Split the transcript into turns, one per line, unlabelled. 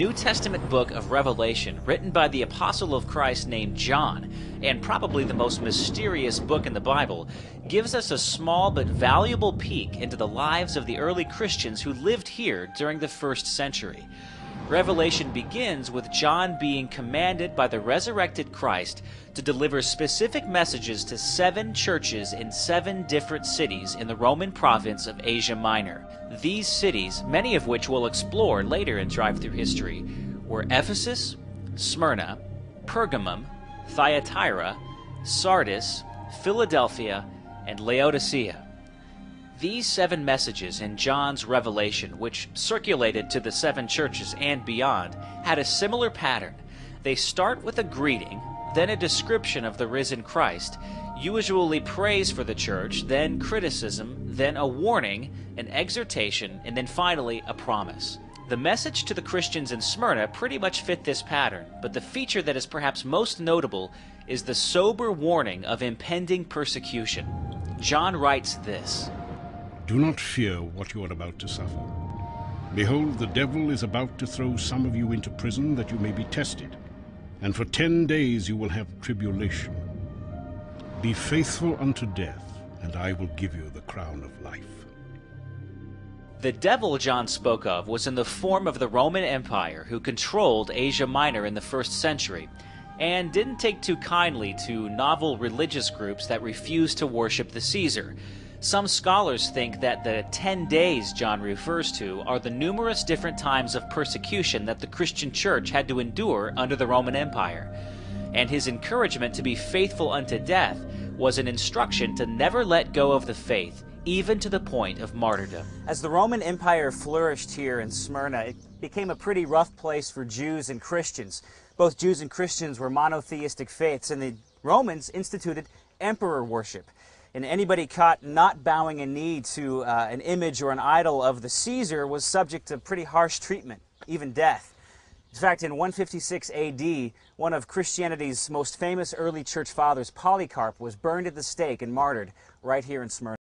New Testament book of Revelation, written by the apostle of Christ named John, and probably the most mysterious book in the Bible, gives us a small but valuable peek into the lives of the early Christians who lived here during the first century. Revelation begins with John being commanded by the resurrected Christ to deliver specific messages to 7 churches in 7 different cities in the Roman province of Asia Minor. These cities, many of which we'll explore later in Drive-Thru History, were Ephesus, Smyrna, Pergamum, Thyatira, Sardis, Philadelphia, and Laodicea. These 7 messages in John's Revelation, which circulated to the 7 churches and beyond, had a similar pattern. They start with a greeting, then a description of the risen Christ, usually praise for the church, then criticism, then a warning, an exhortation, and then finally a promise. The message to the Christians in Smyrna pretty much fit this pattern, but the feature that is perhaps most notable is the sober warning of impending persecution. John writes this:
"Do not fear what you are about to suffer. Behold, the devil is about to throw some of you into prison that you may be tested, and for 10 days you will have tribulation. Be faithful unto death, and I will give you the crown of life."
The devil John spoke of was in the form of the Roman Empire, who controlled Asia Minor in the first century, and didn't take too kindly to novel religious groups that refused to worship the Caesar. Some scholars think that the 10 days John refers to are the numerous different times of persecution that the Christian church had to endure under the Roman Empire. And his encouragement to be faithful unto death was an instruction to never let go of the faith, even to the point of martyrdom. As the Roman Empire flourished here in Smyrna, it became a pretty rough place for Jews and Christians. Both Jews and Christians were monotheistic faiths, and the Romans instituted emperor worship. And anybody caught not bowing a knee to an image or an idol of the Caesar was subject to pretty harsh treatment, even death. In fact, in 156 AD, one of Christianity's most famous early church fathers, Polycarp, was burned at the stake and martyred right here in Smyrna.